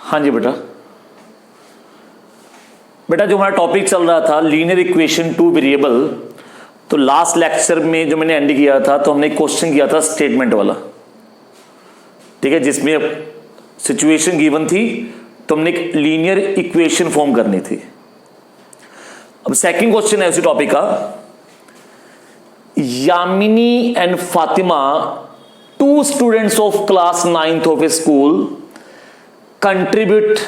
हाँ जी बेटा, बेटा जो हमारा टॉपिक चल रहा था लीनियर इक्वेशन टू वेरिएबल, तो लास्ट लेक्चर में जो मैंने एंड किया था तो हमने क्वेश्चन किया था स्टेटमेंट वाला, ठीक है, जिसमें सिचुएशन गिवन थी तो हमने एक लीनियर इक्वेशन फॉर्म करनी थी। अब सेकंड क्वेश्चन है उसी टॉपिक का, Yamini and Fatima, two students of class 9th of a school, contribute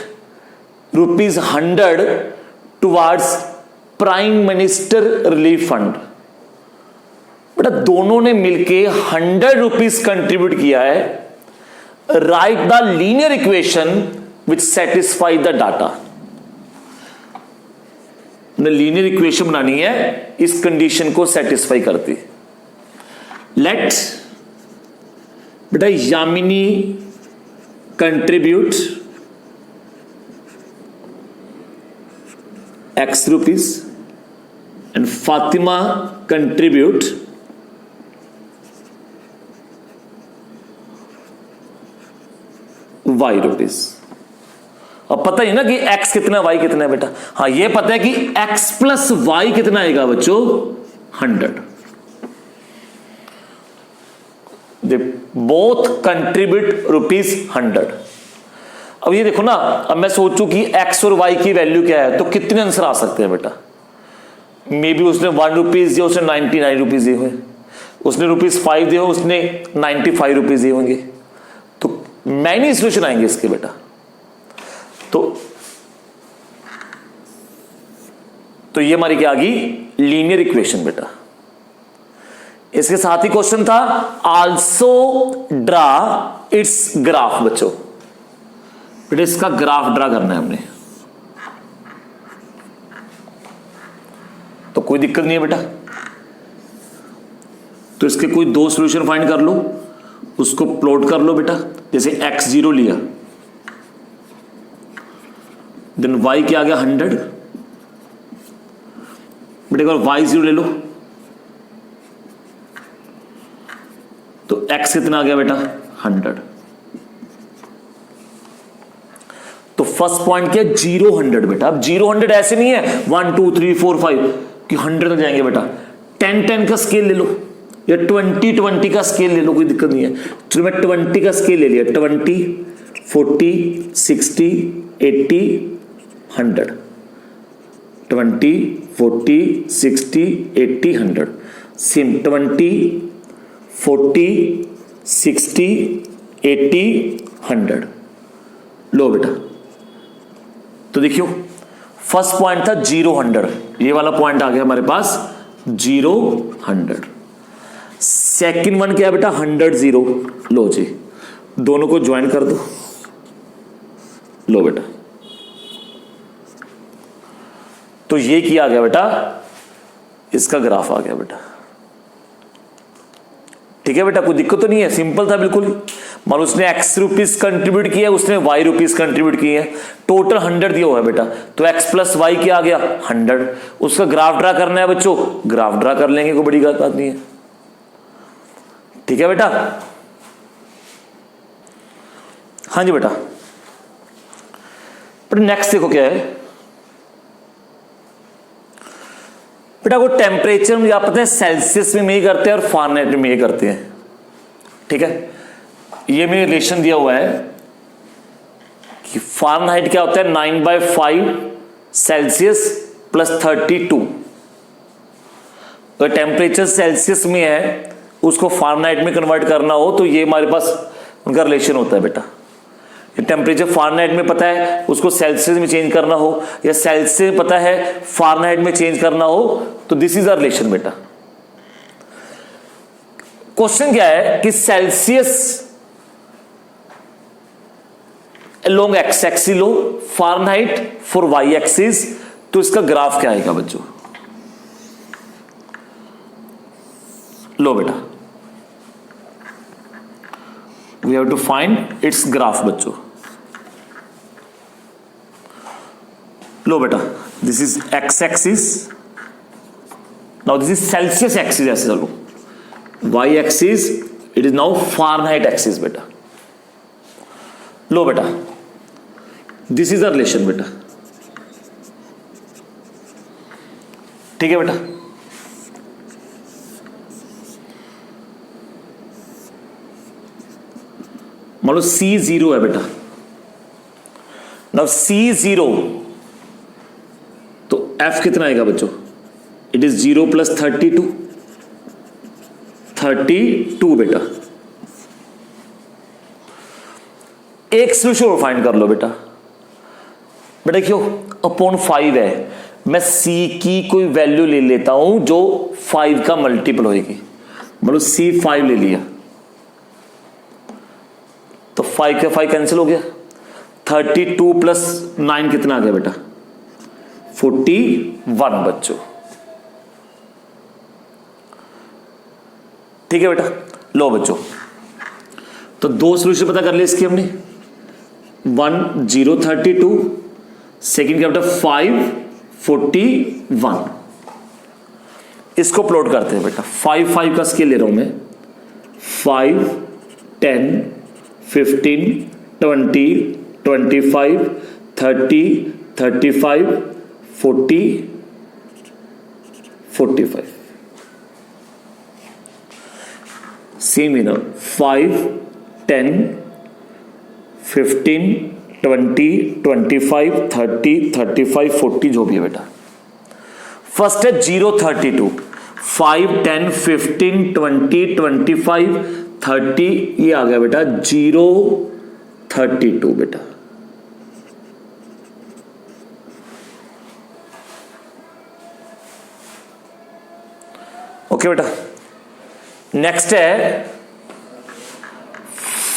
₹100 towards prime minister relief fund. बेटा दोनों ने मिलके ₹100 कंट्रीब्यूट किया है। Right the linear equation which satisfy the data. Linear equation बनानी है इस कंडीशन को सेटिस्फाई करती। लेट बेटा Yamini contribute X rupees and Fatima contribute Y rupees। अब पता ही ना कि X कितना Y कितना है बेटा। हाँ ये पता है कि X प्लस Y कितना आएगा बच्चों 100। They both contribute ₹100। अब ये देखो ना, अब मैं सोचूं कि X और Y की वैल्यू क्या है तो कितने आंसर आ सकते हैं बेटा। मे बी उसने ₹1 दिया, उसने ₹99 दिए हुए, उसने ₹5 दिए, उसने ₹95 दिए होंगे, तो मैनी सोल्यूशन आएंगे इसके बेटा। तो ये हमारी क्या आ गई लीनियर इक्वेशन बेटा। इसके साथ ही क्वेश्चन था आल्सो ड्रा इट्स ग्राफ। बच्चों बेटा इसका ग्राफ ड्रा करना है हमने, तो कोई दिक्कत नहीं है बेटा। तो इसके कोई दो सॉल्यूशन फाइंड कर लो, उसको प्लॉट कर लो बेटा। जैसे x0 लिया, देन y क्या आ गया 100। बेटा एक बार y0 ले लो, तो x कितना आ गया बेटा 100। तो फर्स्ट पॉइंट क्या 0 100 बेटा। अब 0 100 ऐसे नहीं है 1 2 3 4 5 कि 100 तक जाएंगे बेटा। 10 10 का स्केल ले लो या 20 20 का स्केल ले लो, कोई दिक्कत नहीं है। चलो मैं 20 का स्केल ले लिया, 20 40 60 80 100, 20 40 60 80 100। सेम 20 40 60 80 100। लो बेटा, तो देखियो फर्स्ट पॉइंट था 0 100, ये वाला पॉइंट आ गया हमारे पास 0 100। सेकंड वन क्या है बेटा 100 0। लो जी, दोनों को ज्वाइन कर दो। लो बेटा, तो ये किया गया बेटा, इसका ग्राफ आ गया बेटा। ठीक है बेटा, कोई दिक्कत तो नहीं है, सिंपल था बिल्कुल। मान लो उसने ₹X कंट्रीब्यूट किया, उसने Y कंट्रीब्यूट किए हैं, टोटल 100 दिया हुआ है बेटा। तो X प्लस Y क्या आ गया 100। उसका ग्राफ ड्रा करना है बच्चों, ग्राफ ड्रा कर लेंगे, कोई बड़ी बात नहीं है। ठीक है बेटा, हाँ जी बेटा। नेक्स्ट देखो क्या है बेटा, को टेम्परेचर में आप पता है सेल्सियस में ये करते हैं और फारेनहाइट में ये करते हैं। ठीक है, ये में रिलेशन दिया हुआ है कि फारेनहाइट क्या होता है 9/5 सेल्सियस प्लस 32। तो टेम्परेचर सेल्सियस में है, उसको फारेनहाइट में कन्वर्ट करना हो तो ये हमारे पास उनका रिलेशन होता है बेटा। टेम्परेचर फारेनहाइट में पता है, उसको सेल्सियस में चेंज करना हो, या सेल्सियस पता है फारेनहाइट में चेंज करना हो, तो दिस इज अ रिलेशन बेटा। क्वेश्चन क्या है कि सेल्सियस अलोंग एक्स एक्सिस लो, फारेनहाइट फॉर वाई एक्सिस, तो इसका ग्राफ क्या आएगा बच्चों। लो बेटा, we have to find its graph बच्चों। लो बेटा, this is x axis, now this is Celsius axis, ऐसे चलो y axis, it is now Fahrenheit axis बेटा। लो बेटा, दिस इज द रिलेशन बेटा, ठीक है बेटा। मान लो C 0 है बेटा, नाउ C 0, तो F कितना आएगा बच्चों? इट इज 0 प्लस 32 बेटा। एक सोल्यूशन और फाइंड कर लो बेटा। बेटा देखियो अपॉन 5 है, मैं C की कोई वैल्यू ले लेता हूं जो 5 का मल्टीपल होगी। मतलब C 5 ले लिया तो 5 का 5 कैंसिल हो गया। 32 प्लस 9 कितना आ गया बेटा? 41 बच्चों, ठीक है बेटा। लो बच्चों, तो दो सोल्यूशन पता कर लिए इसकी हमने, 1 0 32, सेकेंड क्या बेटा 5 41। इसको प्लॉट करते हैं बेटा। 5 5 का स्केल ले रहा हूं मैं, 5 10 15 20 25 30 35 40 45। सेम ही ना, 5 10 15 20 25 30 35 40 जो भी है बेटा। फर्स्ट है 0 32, 5 10 15 20 25 30, ये आ गया बेटा 0 32 बेटा। ओके बेटा। नेक्स्ट है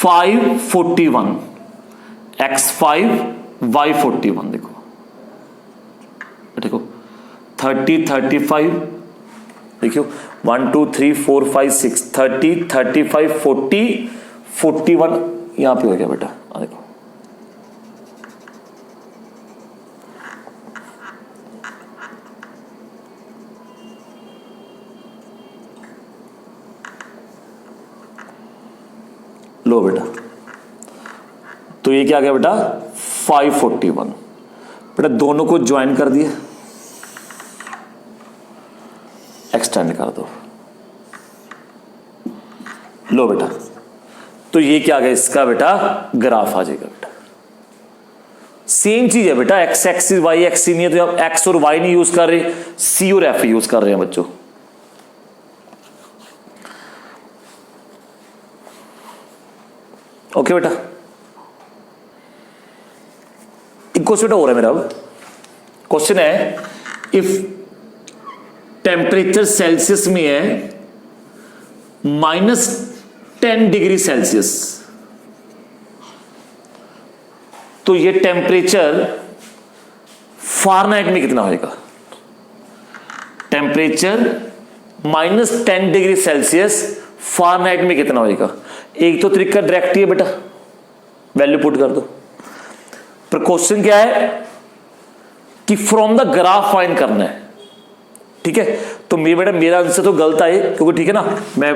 5 41, x5 y41। देखो 30 35, देखियो 1 2 3 4 5 6 30 35 40 41, यहां पे हो गया बेटा। देखो लो बेटा, तो ये क्या आ गया बेटा 541 बेटा। दोनों को ज्वाइन कर दिया, एक्सटेंड कर दो। लो बेटा, तो ये क्या आ गया इसका बेटा ग्राफ आ जाएगा बेटा। सेम चीज है बेटा, एक्स एक्सिस वाई एक्सिस नहीं है तो आप एक्स और वाई नहीं यूज कर रहे, सी और एफ यूज कर रहे हैं बच्चों। ओके बेटा। एक क्वेश्चन हो रहा है मेरा, अब क्वेश्चन है इफ टेम्परेचर सेल्सियस में है -10 डिग्री सेल्सियस, तो ये टेम्परेचर फारेनहाइट में कितना होगा? टेम्परेचर -10 डिग्री सेल्सियस फारेनहाइट में कितना होगा? एक तो तरीका डायरेक्ट ही है बेटा, वैल्यू पुट कर दो। पर क्वेश्चन क्या है कि फ्रॉम द ग्राफ फाइंड करना है, ठीक है। तो मेरा आंसर तो गलत आए, क्योंकि ठीक है ना, मैं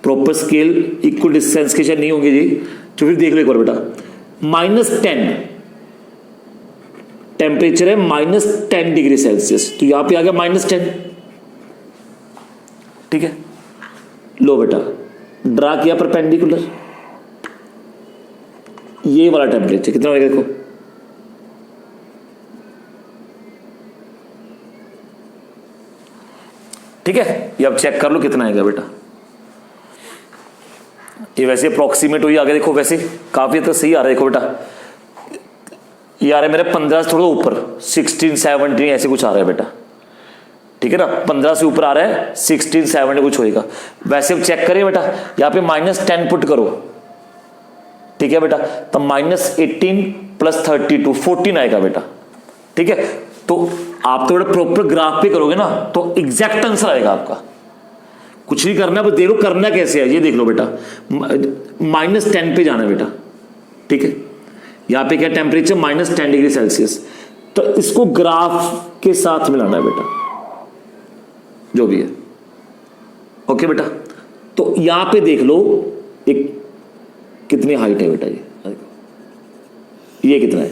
प्रॉपर स्केल इक्वल डिस्टेंस के शायद नहीं होंगे जी, तो फिर देख लो एक बार बेटा। -10 टेम्परेचर है, -10 डिग्री सेल्सियस, तो यहां पे आ गया -10, ठीक है। लो बेटा, ड्रा किया परपेंडिकुलर, ये वाला टेम्परेचर कितना होगा देखो, ठीक है। ये अब चेक कर लो कितना आएगा बेटा। ये वैसे अप्रोक्सीमेट हुई आगे, देखो वैसे काफी तो सही आ रहा है। देखो बेटा ये आ रहा है मेरे 15 से थोड़ा ऊपर, 16 17 ऐसे कुछ आ रहा है बेटा, ठीक है ना। 15 से ऊपर आ रहा है, 16 17 कुछ होएगा। वैसे अब चेक करें बेटा, यहाँ पे -10 पुट करो, ठीक है बेटा, तो -18 प्लस 32 14 आएगा बेटा, ठीक है। तो आप तो बेटा प्रॉपर ग्राफ पे करोगे ना तो एग्जैक्ट आंसर आएगा आपका। कुछ नहीं करना, बस देखो करना कैसे है, ये देख लो बेटा। -10 पे जाना है बेटा, ठीक है। यहाँ पे क्या टेम्परेचर -10 डिग्री सेल्सियस, तो इसको ग्राफ के साथ मिलाना है बेटा, जो भी है। ओके बेटा, तो यहां पे देख लो एक कितनी हाइट है बेटा, ये कितना है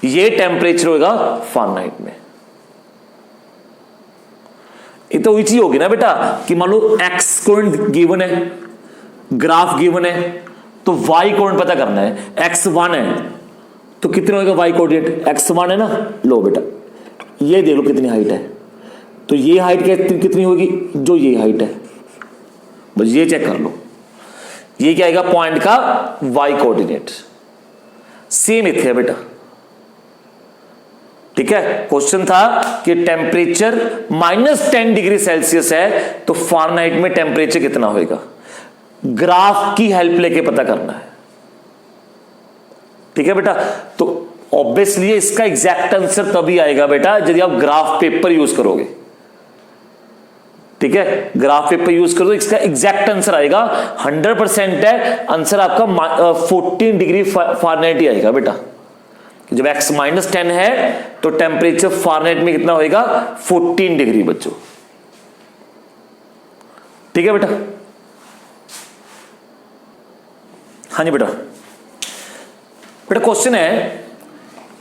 ये टेम्परेचर होगा फारेनहाइट में। ये तो वही चीज होगी ना बेटा कि मान लो एक्स कोऑर्डिनेट गिवन है, ग्राफ गिवन है, तो वाई कोऑर्डिनेट पता करना है। x1 है तो कितना होगा वाई कोऑर्डिनेट, x1 है ना। लो बेटा ये देख लो कितनी हाइट है, तो ये हाइट कितनी होगी, जो ये हाइट है, बस ये चेक कर लो। ये क्या आएगा पॉइंट का वाई कोऑर्डिनेट। सेम इथे है बेटा, ठीक है। क्वेश्चन था कि टेम्परेचर -10 डिग्री सेल्सियस है तो फारेनहाइट में टेम्परेचर कितना होगा, ग्राफ की हेल्प लेके पता करना है, ठीक है बेटा। तो ऑब्वियसली इसका एग्जैक्ट आंसर तभी आएगा बेटा यदि आप ग्राफ पेपर यूज करोगे, ठीक है। ग्राफ पेपर यूज करो तो इसका एग्जैक्ट आंसर आएगा। 100% है आंसर आपका 14 डिग्री फारेनहाइट ही आएगा बेटा। जब x -10 है तो टेम्परेचर फारेनहाइट में कितना होएगा 14 डिग्री बच्चों, ठीक है बेटा। हाँ जी बेटा, बेटा क्वेश्चन है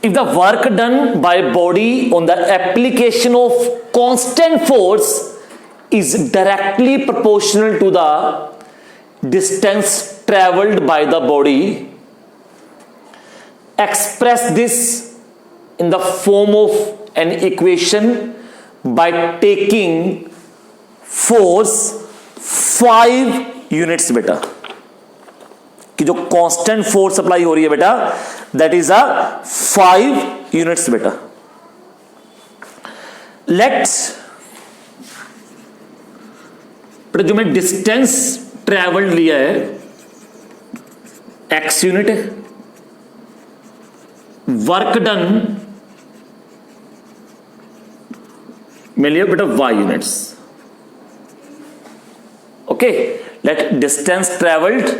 if the work done by body on the application of constant force is directly proportional to the distance traveled by the body, express this in the form of an equation by taking force 5 units बेटा। कि जो constant force apply हो रही है बेटा that is a 5 units बेटा। Let's जो मैं डिस्टेंस ट्रेवल्ड लिया है x यूनिट है, वर्क डन मैं लिया बेटा y units. Okay, let distance travelled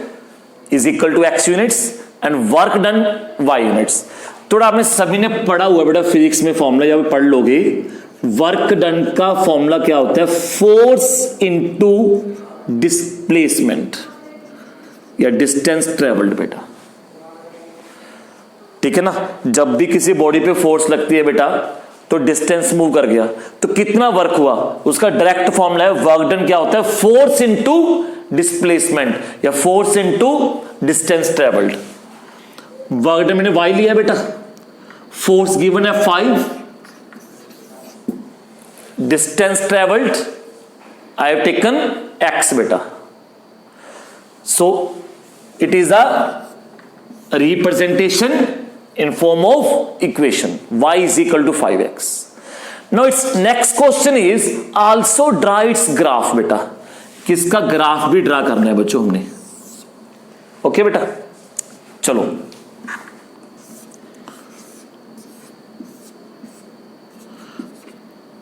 is equal to x units and work done y units. थोड़ा आपने सभी ने पढ़ा हुआ बेटा फिजिक्स में फॉर्मूला, जब पढ़ लोगे वर्क डन का फॉर्मूला क्या होता है, फोर्स इनटू डिस्प्लेसमेंट या डिस्टेंस ट्रेवल्ड बेटा, ठीक है ना। जब भी किसी बॉडी पे फोर्स लगती है बेटा तो डिस्टेंस मूव कर गया तो कितना वर्क हुआ, उसका डायरेक्ट फॉर्मूला है वर्क डन क्या होता है, फोर्स इनटू डिस्प्लेसमेंट या force into distance travelled. Work done मैंने y लिया बेटा, फोर्स गिवन है 5, distance traveled I have taken x beta, so it is a representation in form of equation y is equal to 5x. Now its next question is also draw its graph beta, किसका graph भी draw करना है बच्चों हमने। Okay बेटा चलो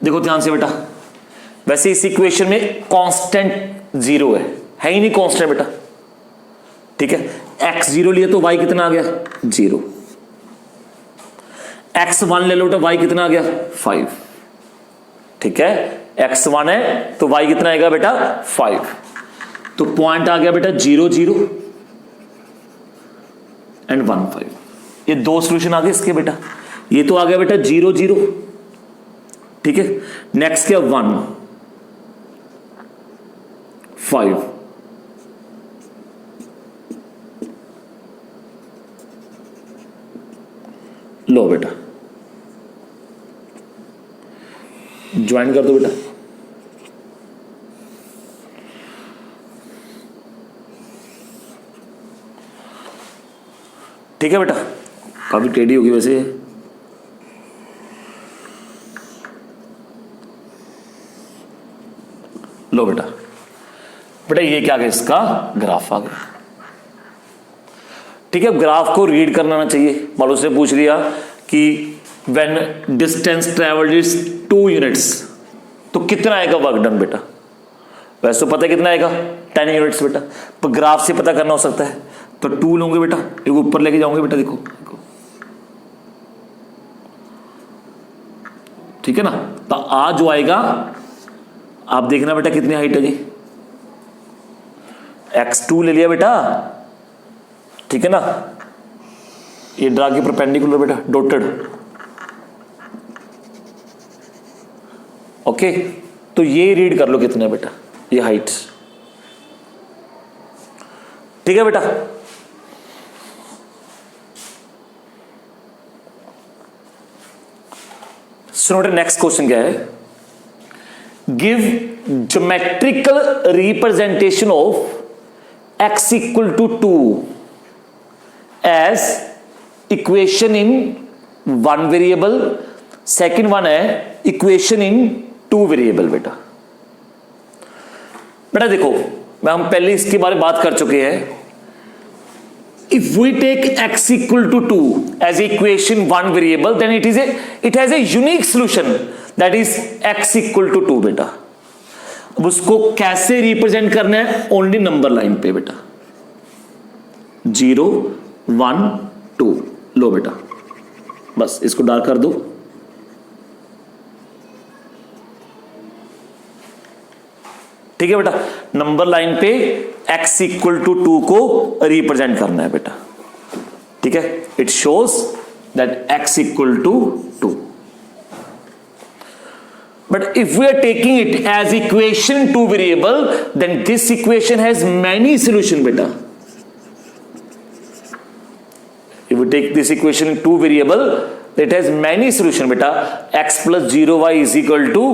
देखो ध्यान से बेटा, वैसे इस इक्वेशन में कांस्टेंट 0 है ही नहीं कांस्टेंट बेटा, ठीक है। x 0 लिए तो y कितना आ गया 0, x 1 ले लो तो y कितना आ गया 5, ठीक है। x 1 है तो y कितना आएगा बेटा 5, तो पॉइंट आ गया बेटा 0 0 एंड 1 5। ये दो सॉल्यूशन आ गए इसके बेटा, ये तो आ गया बेटा 0 0, ठीक है। नेक्स्ट क्या 1 5, लो बेटा ज्वाइन कर दो बेटा। ठीक है बेटा, काफी टेढ़ी होगी वैसे। लो बेटा, बेटा ये क्या गया, इसका ग्राफ आ गया, ठीक है। ग्राफ को रीड करना ना चाहिए, मान लो से पूछ लिया कि when distance travelled is 2 units तो कितना आएगा वर्क डन बेटा, वैसे तो पता है कितना आएगा 10 यूनिट्स बेटा, पर ग्राफ से पता करना हो सकता है तो 2 लूंगे बेटा, एक ऊपर लेके जाऊंगे बेटा, देखो ठीक है ना। तो आज जो आएगा आप देखना बेटा कितनी हाइट है जी, x2 ले लिया बेटा, ठीक है ना, ये ड्रा के परपेंडिकुलर बेटा, डॉटेड। ओके, तो ये रीड कर लो कितना है बेटा, ये हाइट। ठीक है बेटा। सुनो बेटा, नेक्स्ट क्वेश्चन क्या है, give geometrical representation of x equal to 2 as equation in one variable, second one है इक्वेशन इन टू वेरिएबल। बेटा बेटा देखो, मैं हम पहले इसके बारे में बात कर चुके हैं। If we take x equal to 2 as equation one variable, then it has a unique solution, that is x equal to 2 बेटा। अब उसको कैसे रिप्रेजेंट करना है, ओनली नंबर लाइन पे बेटा, 0 1 2। लो बेटा, बस इसको डार्क कर दो। ठीक है बेटा, नंबर लाइन पे x इक्वल टू 2 को रिप्रेजेंट करना है बेटा। ठीक है, it shows that x equal to 2। But if we are taking it as equation two variable, then this equation has many solution बेटा। If we take this equation in two variable, it has many solution बेटा। x plus 0y is equal to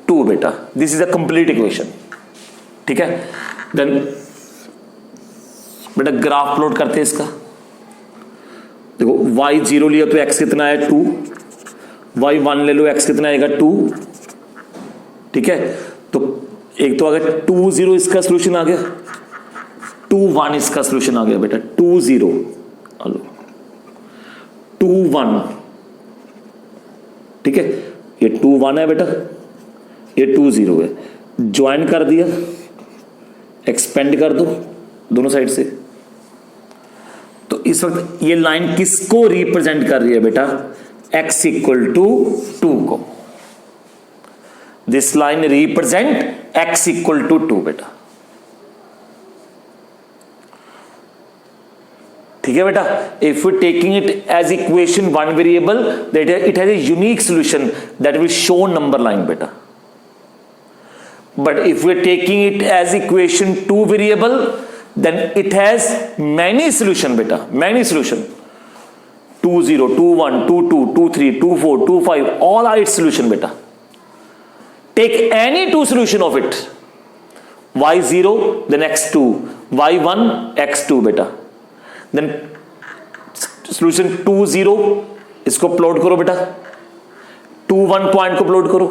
2 बेटा, this is a complete equation. ठीक है, then बेटा graph plot करते हैं इसका। देखो y 0 लिया तो x कितना है 2, y 1 ले लो x कितना आएगा 2। ठीक है, तो एक तो अगर 2 0 इसका सोल्यूशन आ गया, 2 1 इसका सोल्यूशन आ गया बेटा। 2 0 हेलो 2 1। ठीक है, ये 2 1 है बेटा, ये 2 0 है। ज्वाइन कर दिया, एक्सपेंड कर दो दोनों साइड से। तो इस वक्त ये लाइन किसको रिप्रेजेंट कर रही है बेटा, x इक्वल टू 2 को। This line represent x equal to 2 बेटा। ठीक है बेटा, if we taking it as equation one variable, that it has a unique solution that will show number line बेटा। But if we are taking it as equation 2 variable, then it has many solution beta, many solution, 2 0 2 1 2 2 2 3 2 4 2 5, all are its solution beta. Take any two solution of it, y 0 then x2, y 1 x2 beta, then solution 2 0 इसको plot करो बेटा, 2 1 point को plot करो,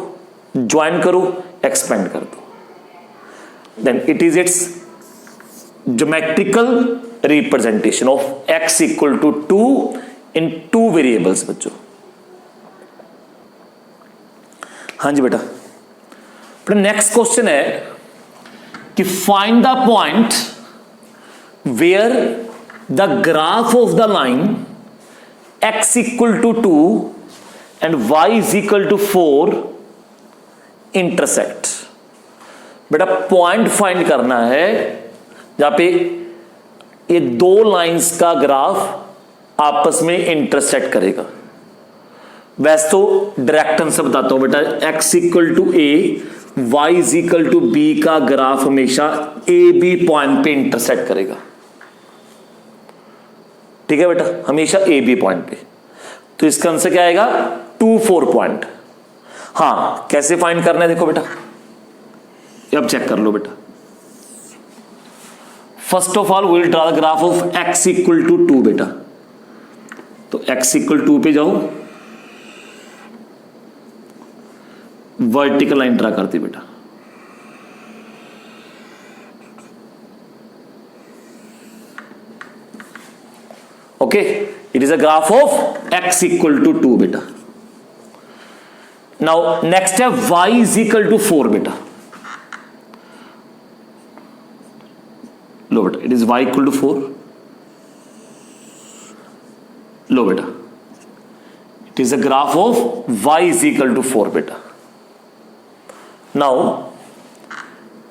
join करो, expand कर दो, then it is its geometrical representation of x equal to 2 in two variables बच्चों। हाँ जी बेटा, नेक्स्ट क्वेश्चन है कि find the point where the graph of the line x equal to 2 and y is equal to 4 intersect. बेटा point find करना है जहां पे ये दो लाइंस का ग्राफ आपस में इंटरसेक्ट करेगा। वैसे तो डायरेक्ट आंसर बताता हूं बेटा, x equal to a y is equal to b का ग्राफ हमेशा a b पॉइंट पे इंटरसेक्ट करेगा। ठीक है बेटा, हमेशा a b पॉइंट पे। तो इसका आंसर क्या आएगा, 2 4 पॉइंट। हाँ, कैसे फाइंड करना है देखो बेटा, अब चेक कर लो बेटा। First of all will draw the graph of x equal to 2 बेटा। तो x इक्वल 2 पे जाओ, वर्टिकल लाइन ड्रा करती बेटा। Okay, it is a graph of x equal to 2 बेटा। नाउ नेक्स्ट है y इज इक्वल टू 4 बेटा। लो बेटा, it is y equal to 4। लो बेटा, it is a graph of y is equal to 4 बेटा। Now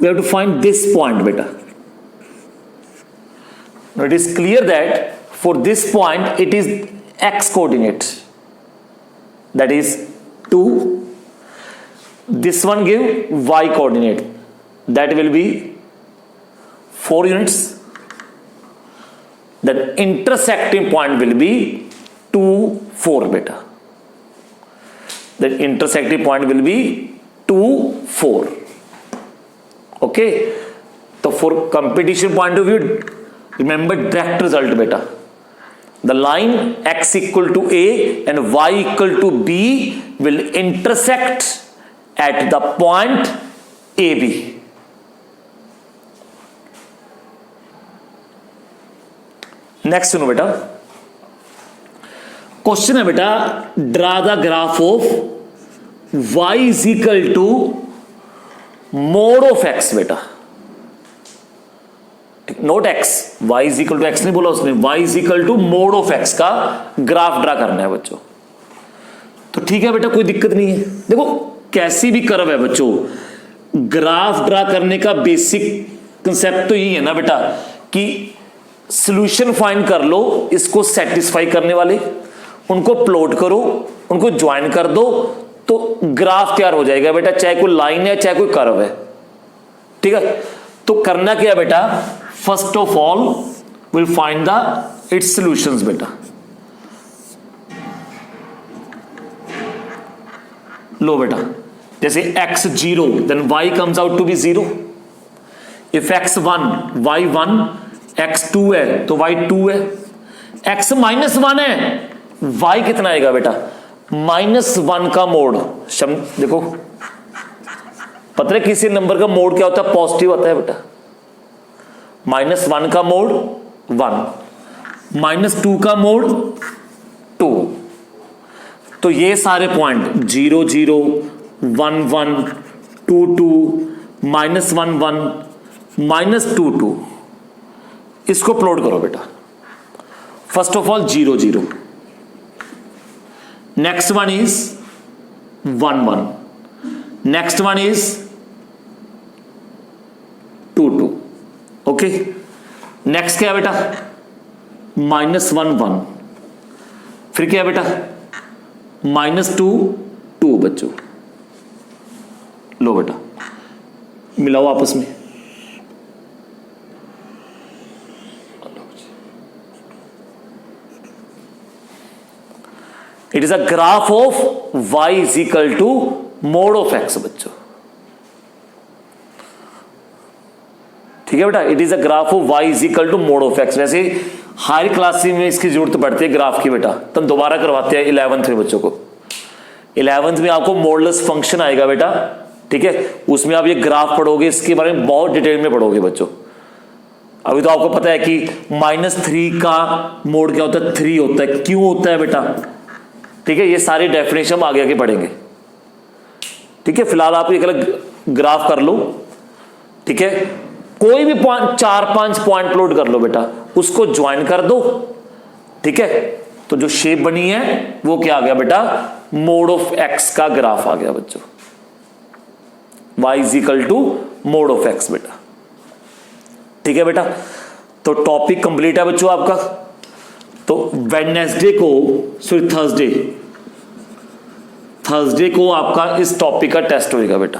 we have to find this point बेटा। Now it is clear that for this point it is x coordinate, that is 2. This one give y coordinate, that will be 4 units. That intersecting point will be 2, 4 beta. That intersecting point will be 2, 4. Okay. So for competition point of view, remember direct result beta. The line x equal to a and y equal to b will intersect at the point AB. Next सुनो बेटा, question है बेटा, draw the graph of y is equal to mod of x बेटा, note x, y is equal to x नहीं बोला उसने, y is equal to mod of x का graph draw करना है बच्चों। तो ठीक है बेटा, कोई दिक्कत नहीं है। देखो कैसी भी कर्व है बच्चों, ग्राफ ड्रा करने का बेसिक कंसेप्ट तो यही है ना बेटा कि सॉल्यूशन फाइंड कर लो, इसको सेटिस्फाई करने वाले, उनको प्लॉट करो, उनको ज्वाइन कर दो, तो ग्राफ तैयार हो जाएगा बेटा, चाहे कोई लाइन है चाहे कोई कर्व है। ठीक है, तो करना क्या बेटा, first of all will find the its solutions बेटा। लो बेटा, जैसे x 0 then y comes out to be 0, if x 1 y 1, x 2 है तो y 2 है, x -1 है, y कितना आएगा बेटा, -1 का मोड। देखो पता है किसी नंबर का मोड क्या होता है, पॉजिटिव होता है बेटा। -1 का मोड 1, -2 का मोड 2। तो ये सारे पॉइंट 0 0 1 1 2 2 -1 1 -2 2, इसको प्लॉट करो बेटा। First of all 0 0, next one is 1 1, next one is 2 2। Okay, next क्या है बेटा, -1 1, फिर क्या है बेटा, -2 2 बच्चों। लो बेटा मिलाओ आपस में, it is a graph of y is equal to mod of x बच्चों। ठीक है बेटा, it is a graph of y is equal to mod of x। वैसे हायर क्लास में इसकी जरूरत पड़ती है ग्राफ की बेटा, तो हम दोबारा करवाते हैं 11th में बच्चों को। 11th में आपको मॉडुलस फंक्शन आएगा बेटा, ठीक है, उसमें आप ये ग्राफ पढ़ोगे, इसके बारे में बहुत डिटेल में पढ़ोगे बच्चों। अभी तो आपको पता है कि -3 का मोड क्या होता है, 3 होता है, क्यों होता है बेटा। ठीक है, ये सारी डेफिनेशन हम आगे आगे पढ़ेंगे। ठीक है, फिलहाल आप एक अलग ग्राफ कर लो। ठीक है, कोई भी पॉइंट 4-5 पॉइंट प्लॉट कर लो बेटा, उसको ज्वाइन कर दो। ठीक है, तो जो शेप बनी है वो क्या आ गया बेटा, मोड ऑफ x का ग्राफ आ गया बच्चों, y is equal to mod of x बेटा। ठीक है बेटा, तो टॉपिक कंप्लीट है बच्चों आपका। तो वेडनेसडे को, सॉरी थर्सडे को आपका इस टॉपिक का टेस्ट होएगा बेटा।